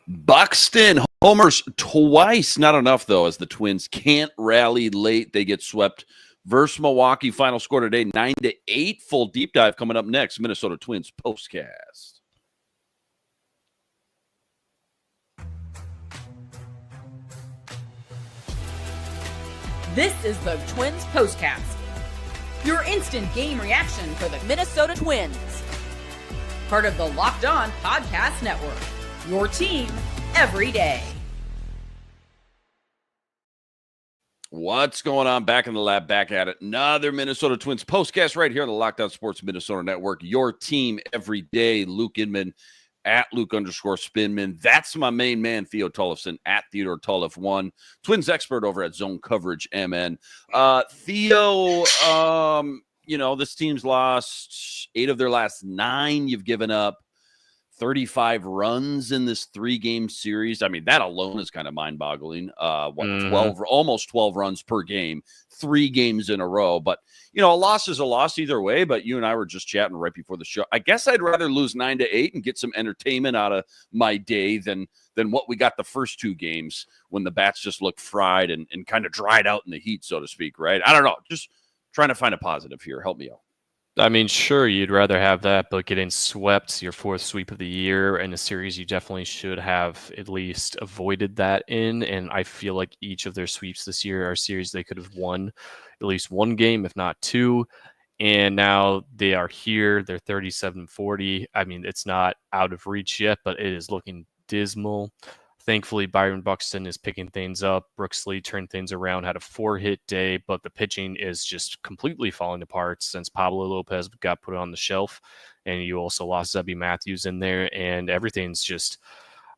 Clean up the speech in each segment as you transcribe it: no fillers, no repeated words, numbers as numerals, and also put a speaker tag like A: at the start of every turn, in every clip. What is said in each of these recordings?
A: Buxton homers twice. Not enough, though, as the Twins can't rally late. They get swept versus Milwaukee. Final score today, 9-8. Full deep dive coming up next. Minnesota Twins postcast.
B: This is the Twins postcast. Your instant game reaction for the Minnesota Twins. Part of the Locked On Podcast Network. Your team every day.
A: What's going on? Back in the lab, back at it. Another Minnesota Twins postcast right here on the Locked On Sports Minnesota Network. Your team every day. Luke Inman at Luke_Spinman. That's my main man, Theo Tollefson at Theodore Tollef1. Twins expert over at Zone Coverage MN. Theo, this team's lost 8 of their last 9. You've given up 35 runs in this 3-game series. I mean, that alone is kind of mind-boggling. 12, almost 12 runs per game, 3 games in a row. But, a loss is a loss either way. But you and I were just chatting right before the show. I guess I'd rather lose 9-8 and get some entertainment out of my day than what we got the first 2 games when the bats just looked fried and kind of dried out in the heat, so to speak, right? I don't know. Just trying to find a positive here. Help me out.
C: I mean, sure, you'd rather have that, but getting swept, your 4th sweep of the year in a series, you definitely should have at least avoided that in. And I feel like each of their sweeps this year are series they could have won at least 1 game, if not 2. And now they are here. They're 37-40. I mean, it's not out of reach yet, but it is looking dismal. Thankfully, Byron Buxton is picking things up. Brooks Lee turned things around, had a 4-hit day, but the pitching is just completely falling apart since Pablo Lopez got put on the shelf. And you also lost Zebby Matthews in there, and everything's just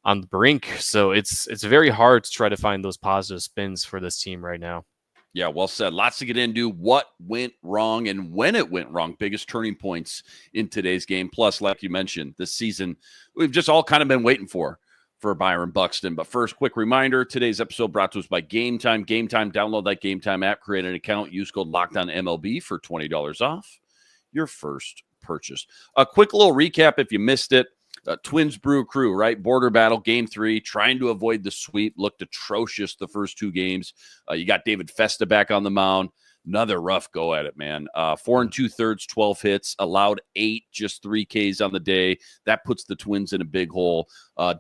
C: on the brink. So it's very hard to try to find those positive spins for this team right now.
A: Yeah, well said. Lots to get into. What went wrong and when it went wrong. Biggest turning points in today's game. Plus, like you mentioned, this season, we've just all kind of been waiting for Byron Buxton. But first, quick reminder, today's episode brought to us by Game Time. Game Time, download that Game Time app, create an account, use code LOCKEDONMLB for $20 off your first purchase. A quick little recap if you missed it. Twins Brew Crew, right? Border battle, game 3, trying to avoid the sweep. Looked atrocious the first 2 games. You got David Festa back on the mound. Another rough go at it, man. 4 2/3, 12 hits, allowed 8, just 3 Ks on the day. That puts the Twins in a big hole.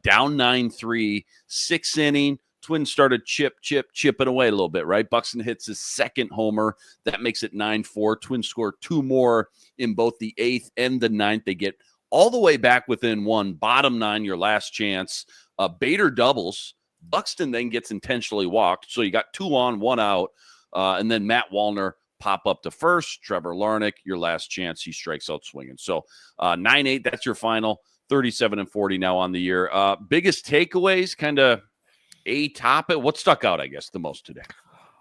A: Down 9-3, 6th inning. Twins started chipping away a little bit, right? Buxton hits his 2nd homer. That makes it 9-4. Twins score 2 more in both the 8th and the 9th. They get all the way back within 1. Bottom 9, your last chance. Bader doubles. Buxton then gets intentionally walked. So you got 2 on, 1 out. And then Matt Wallner pop up to first. Trevor Larnach, your last chance. He strikes out swinging. So 9-8, that's your final. 37-40 now on the year. Biggest takeaways, kind of top it. What stuck out, I guess, the most today?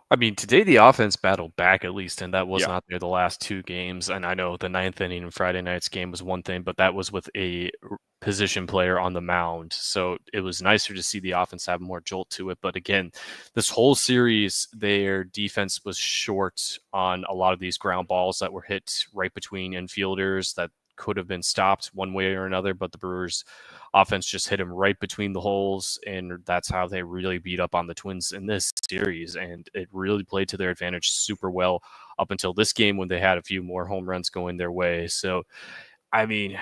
C: I mean, today the offense battled back at least, and that was not there the last 2 games. And I know the 9th inning and Friday night's game was one thing, but that was with a position player on the mound. So it was nicer to see the offense have more jolt to it. But again, this whole series, their defense was short on a lot of these ground balls that were hit right between infielders that could have been stopped one way or another, but the Brewers offense just hit him right between the holes, and that's how they really beat up on the Twins in this series, and it really played to their advantage super well up until this game when they had a few more home runs going their way. So, I mean,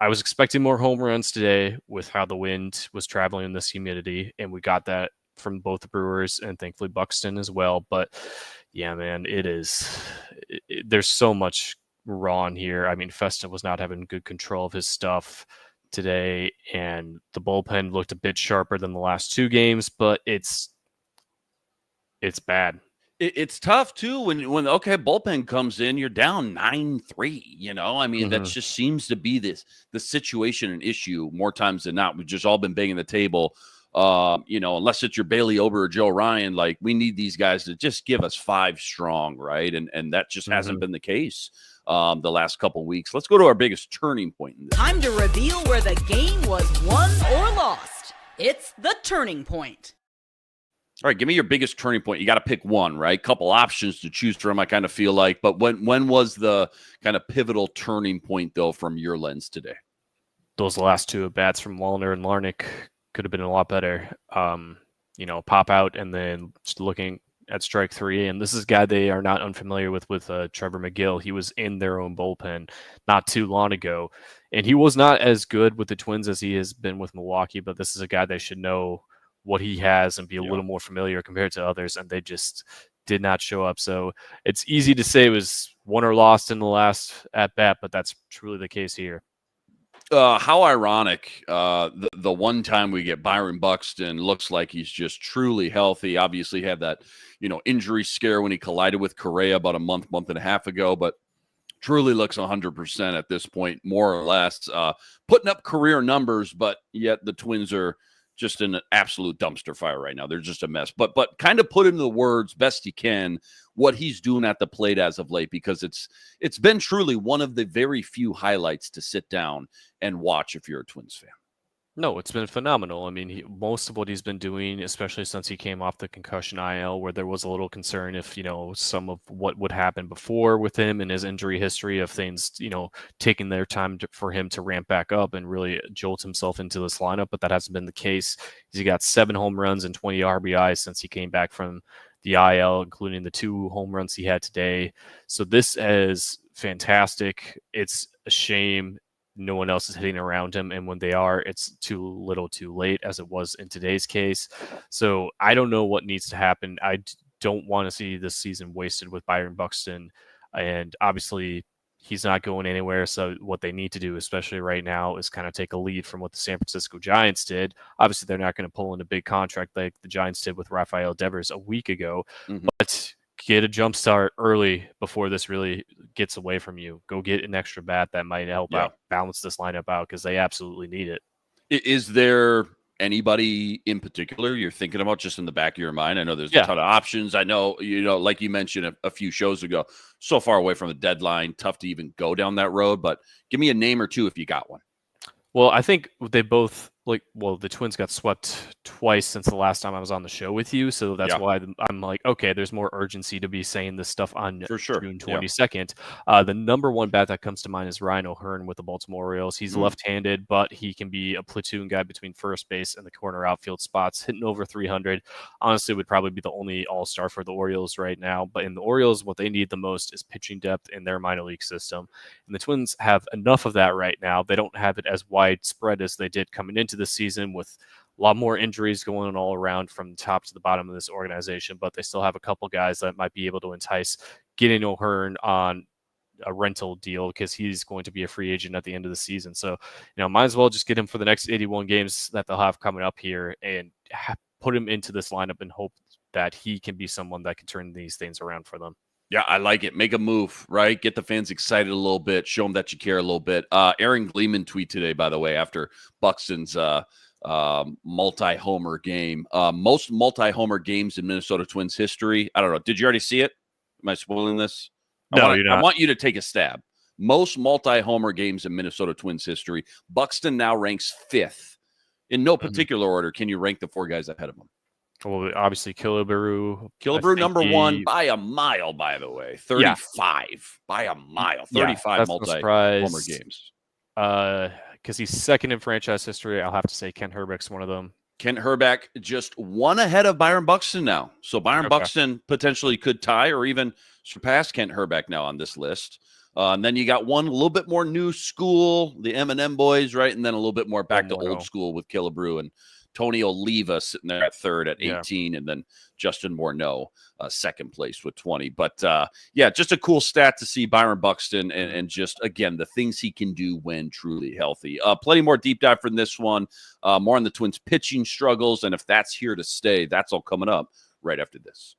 C: I was expecting more home runs today with how the wind was traveling in this humidity, and we got that from both the Brewers and thankfully Buxton as well. But yeah, man, there's so much raw in here. I mean, Festa was not having good control of his stuff today, and the bullpen looked a bit sharper than the last 2 games, but it's bad.
A: It's tough too when bullpen comes in, you're down 9-3. I mean, that just seems to be the situation and issue more times than not. We've just all been banging the table. Unless it's your Bailey Ober or Joe Ryan, like we need these guys to just give us 5 strong, right? And that just hasn't been the case the last couple weeks. Let's go to our biggest turning point in this.
B: Time to reveal where the game was won or lost. It's the turning point.
A: All right, give me your biggest turning point. You got to pick one, right? Couple options to choose from, I kind of feel like. But when was the kind of pivotal turning point, though, from your lens today?
C: Those last 2 at-bats from Wallner and Larnach could have been a lot better. Pop out and then just looking at strike three. And this is a guy they are not unfamiliar with Trevor McGill. He was in their own bullpen not too long ago. And he was not as good with the Twins as he has been with Milwaukee, but this is a guy they should know what he has and be a little more familiar compared to others. And they just did not show up. So it's easy to say it was won or lost in the last at bat, but that's truly the case here.
A: How ironic. The one time we get Byron Buxton looks like he's just truly healthy. Obviously had that, injury scare when he collided with Correa about a month and a half ago, but truly looks 100% at this point, more or less, putting up career numbers, but yet the Twins are just an absolute dumpster fire right now. They're just a mess. But kind of put into the words best you can what he's doing at the plate as of late, because it's been truly one of the very few highlights to sit down and watch if you're a Twins fan.
C: No, it's been phenomenal. I mean, most of what he's been doing, especially since he came off the concussion IL, where there was a little concern if, some of what would happen before with him and his injury history of things, taking their time for him to ramp back up and really jolt himself into this lineup. But that hasn't been the case. He got 7 home runs and 20 RBIs since he came back from the IL, including the 2 home runs he had today. So this is fantastic. It's a shame no one else is hitting around him, and when they are, it's too little too late, as it was in today's case. So I don't know what needs to happen. I don't want to see this season wasted with Byron Buxton, and obviously he's not going anywhere. So what they need to do, especially right now, is kind of take a lead from what the San Francisco Giants did. Obviously they're not going to pull in a big contract like the Giants did with Rafael Devers a week ago, but get a jump start early before this really gets away from you. Go get an extra bat that might help out, balance this lineup out, because they absolutely need it.
A: Is there anybody in particular you're thinking about just in the back of your mind? I know there's a ton of options. I know, like you mentioned a few shows ago, so far away from the deadline, tough to even go down that road, but give me a name or two if you got one.
C: Well, I think they both the Twins got swept twice since the last time I was on the show with you. So that's why I'm like, okay, there's more urgency to be saying this stuff on June 22nd. The number one bat that comes to mind is Ryan O'Hearn with the Baltimore Orioles. He's left-handed, but he can be a platoon guy between first base and the corner outfield spots, hitting over 300. Honestly, would probably be the only all-star for the Orioles right now. But in the Orioles, what they need the most is pitching depth in their minor league system. And the Twins have enough of that right now. They don't have it as widespread as they did coming into the season, with a lot more injuries going on all around from the top to the bottom of this organization, but they still have a couple guys that might be able to entice getting O'Hearn on a rental deal, because he's going to be a free agent at the end of the season. So, might as well just get him for the next 81 games that they'll have coming up here and put him into this lineup and hope that he can be someone that can turn these things around for them.
A: Yeah, I like it. Make a move, right? Get the fans excited a little bit. Show them that you care a little bit. Aaron Gleeman tweet today, by the way, after Buxton's multi-homer game. Most multi-homer games in Minnesota Twins history. I don't know. Did you already see it? Am I spoiling this?
C: No, you're not.
A: I want you to take a stab. Most multi-homer games in Minnesota Twins history. Buxton now ranks 5th. In no particular order can you rank the 4 guys ahead of him.
C: Well, obviously, Killebrew
A: number 1 by a mile, by the way. 35 by a mile. 35 multi-homer games.
C: Because he's second in franchise history. I'll have to say Kent Hrbek's one of them.
A: Kent Hrbek just 1 ahead of Byron Buxton now. So Byron Buxton potentially could tie or even surpass Kent Hrbek now on this list. And then you got one a little bit more new school, the M&M boys, right? And then a little bit more back to old school with Killebrew and Tony Oliva sitting there at 3rd at 18, and then Justin Morneau, 2nd place with 20. But, just a cool stat to see Byron Buxton and just, again, the things he can do when truly healthy. Plenty more deep dive from this one, more on the Twins' pitching struggles, and if that's here to stay, that's all coming up right after this.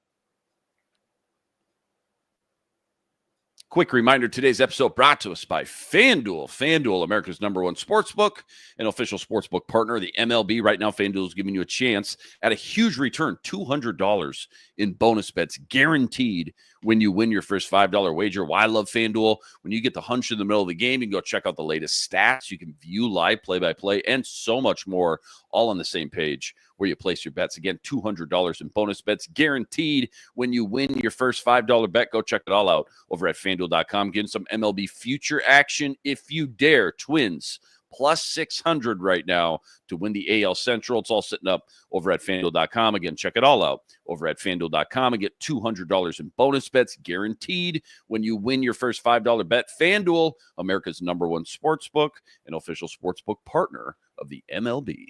A: Quick reminder, today's episode brought to us by FanDuel. FanDuel, America's #1 sportsbook, an official sportsbook partner of the MLB. Right now, FanDuel is giving you a chance at a huge return, $200 in bonus bets, guaranteed when you win your first $5 wager. Why I love FanDuel? When you get the hunch in the middle of the game, you can go check out the latest stats. You can view live play-by-play and so much more, all on the same page where you place your bets. Again, $200 in bonus bets, guaranteed when you win your first $5 bet. Go check it all out over at FanDuel.com. Getting some MLB future action if you dare. Twins plus 600 right now to win the AL Central. It's all sitting up over at FanDuel.com. Again, check it all out over at FanDuel.com and get $200 in bonus bets guaranteed when you win your first $5 bet. FanDuel, America's #1 sportsbook, an official sportsbook partner of the MLB.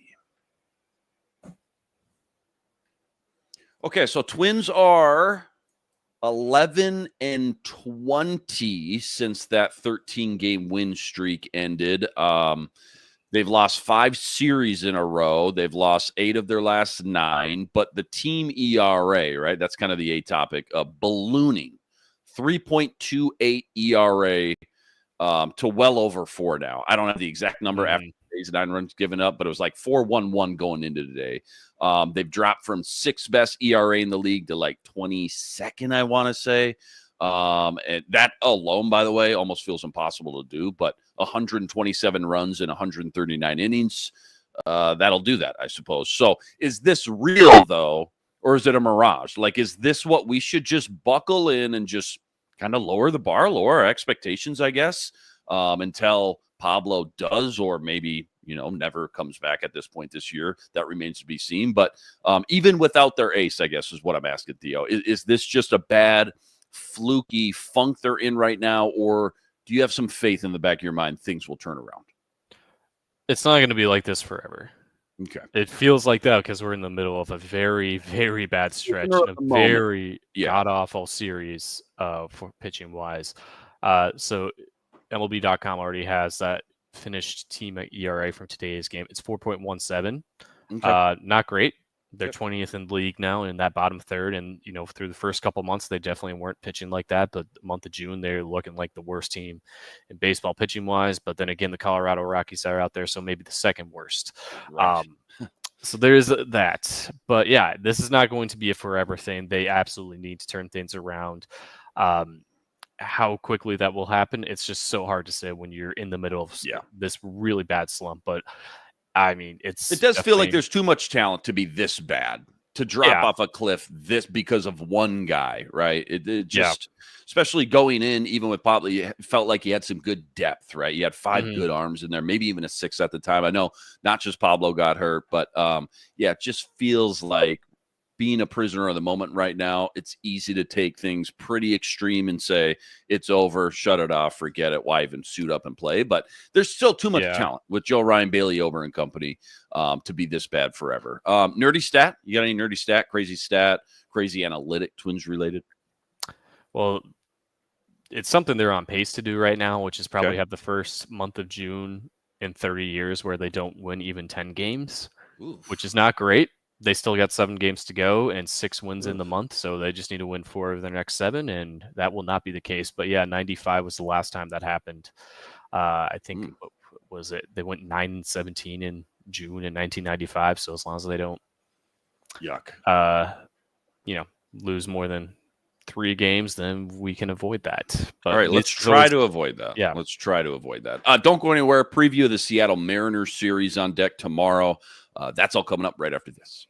A: Okay, so Twins are 11-20 since that 13-game win streak ended. They've lost 5 series in a row. They've lost 8 of their last 9. But the team ERA, right? That's kind of the A topic. Ballooning, 3.28 ERA to well over 4 now. I don't have the exact number after today's 9 runs given up, but it was like 4.11 going into today. They've dropped from 6th best ERA in the league to like 22nd, I want to say. And that alone, by the way, almost feels impossible to do, but 127 runs in 139 innings, that'll do that, I suppose. So is this real, though, or is it a mirage? Like, is this what we should just buckle in and just kind of lower the bar, lower our expectations, I guess, until Pablo does, or maybe, never comes back at this point this year? That remains to be seen. But even without their ace, I guess, is what I'm asking, Theo. Is this just a bad, fluky funk they're in right now, or do you have some faith in the back of your mind things will turn around?
C: It's not going to be like this forever.
A: Okay.
C: It feels like that because we're in the middle of a very, very bad stretch, and a very god-awful series for pitching-wise. So MLB.com already has that finished team ERA from today's game. It's 4.17. Okay. Not great. They're 20th in the league now in that bottom third. And, through the first couple months, they definitely weren't pitching like that. But the month of June, they're looking like the worst team in baseball pitching-wise. But then again, the Colorado Rockies are out there, so maybe the second worst. Right. So there's that. But, yeah, this is not going to be a forever thing. They absolutely need to turn things around. How quickly that will happen, it's just so hard to say when you're in the middle of this really bad slump. But I mean, it
A: does feel like there's too much talent to be this bad, to drop off a cliff this because of one guy, right? It just, especially going in, even with Pablo, it felt like he had some good depth, right? He had 5 good arms in there, maybe even a 6 at the time. I know not just Pablo got hurt, but it just feels like being a prisoner of the moment right now. It's easy to take things pretty extreme and say it's over, shut it off, forget it, why even suit up and play? But there's still too much talent with Joe Ryan, Bailey Ober and company to be this bad forever. Nerdy stat? You got any nerdy stat, crazy analytic, Twins related?
C: Well, it's something they're on pace to do right now, which is probably have the first month of June in 30 years where they don't win even 10 games, which is not great. They still got 7 games to go and 6 wins in the month, so they just need to win 4 of their next 7, and that will not be the case. But 95 was the last time that happened. I think was it? They went 9-17 in June in 1995. So as long as they don't, lose more than 3 games, then we can avoid that. But
A: all right, let's try to avoid that.
C: Yeah,
A: let's try to avoid that. Don't go anywhere. Preview of the Seattle Mariners series on deck tomorrow. That's all coming up right after this.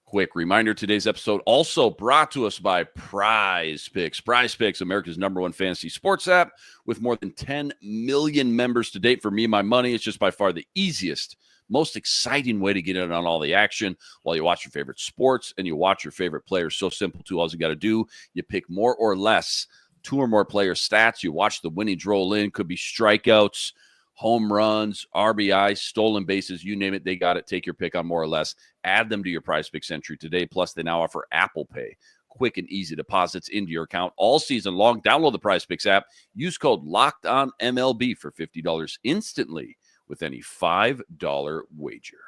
A: Quick reminder, today's episode also brought to us by Prize Picks. Prize Picks, America's #1 fantasy sports app with more than 10 million members to date. For me and my money, it's just by far the easiest, most exciting way to get in on all the action while you watch your favorite sports and you watch your favorite players. So simple, too. All you got to do, you pick more or less, 2 or more player stats. You watch the winnings roll in. Could be strikeouts, home runs, RBI, stolen bases, you name it, they got it. Take your pick on more or less. Add them to your Prize Picks entry today. Plus, they now offer Apple Pay. Quick and easy deposits into your account all season long. Download the Prize Picks app. Use code LOCKEDONMLB for $50 instantly with any $5 wager.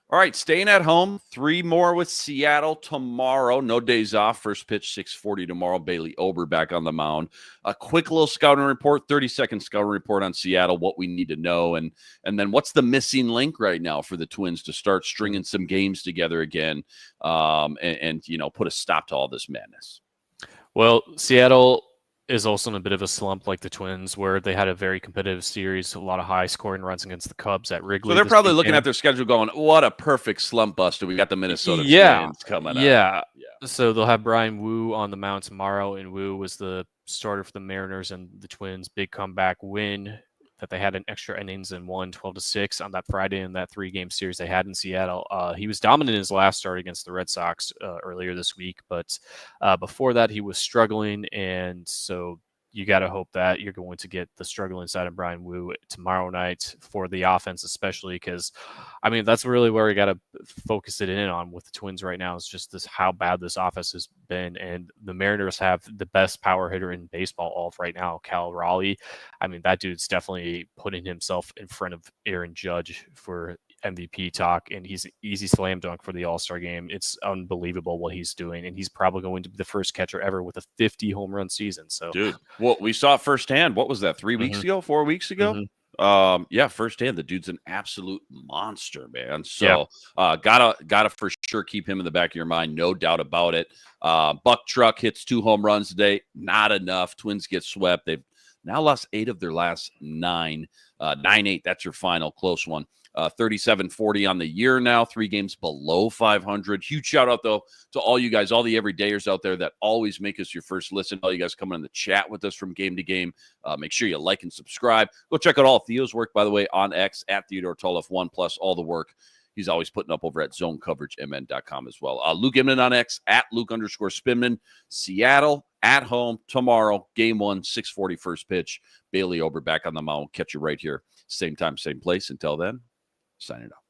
A: All right, staying at home. 3 more with Seattle tomorrow. No days off. First pitch, 6:40 tomorrow. Bailey Ober back on the mound. A quick little scouting report, 30-second scouting report on Seattle, what we need to know. And then what's the missing link right now for the Twins to start stringing some games together again and put a stop to all this madness?
C: Well, Seattle is also in a bit of a slump like the Twins, where they had a very competitive series, a lot of high-scoring runs against the Cubs at Wrigley.
A: So they're probably looking at their schedule going, what a perfect slump buster. We got the Minnesota Twins coming up.
C: Yeah. So they'll have Brian Wu on the mound tomorrow, and Wu was the starter for the Mariners and the Twins' big comeback win that they had in extra innings and won 12-6 on that Friday in that 3-game series they had in Seattle. He was dominant in his last start against the Red Sox earlier this week, but before that he was struggling, and so you got to hope that you're going to get the struggling side of Brian Wu tomorrow night for the offense, especially because, I mean, that's really where we got to focus it in on with the Twins right now is just this how bad this offense has been. And the Mariners have the best power hitter in baseball all of right now, Cal Raleigh. I mean, that dude's definitely putting himself in front of Aaron Judge for MVP talk, and he's an easy slam dunk for the All-Star game. It's unbelievable what he's doing, and he's probably going to be the first catcher ever with a 50 home run season. So,
A: dude, well, we saw it firsthand. What was that? 3 weeks ago, 4 weeks ago? Yeah, firsthand. The dude's an absolute monster, man. So gotta for sure keep him in the back of your mind, no doubt about it. Buck Truck hits 2 home runs today. Not enough. Twins get swept. They've now lost 8 of their last 9. 9-8. That's your final close one. 37-40 on the year now, 3 games below 500. Huge shout out, though, to all you guys, all the everydayers out there that always make us your first listen. All you guys coming in the chat with us from game to game. Make sure you like and subscribe. Go check out all Theo's work, by the way, on X at Theodore Tollefson, plus all the work he's always putting up over at zonecoveragemn.com as well. Luke Inman on X at Luke_Spinman. Seattle at home tomorrow. Game 1, 6:40 first pitch. Bailey Ober back on the mound. Catch you right here. Same time, same place. Until then, signing off.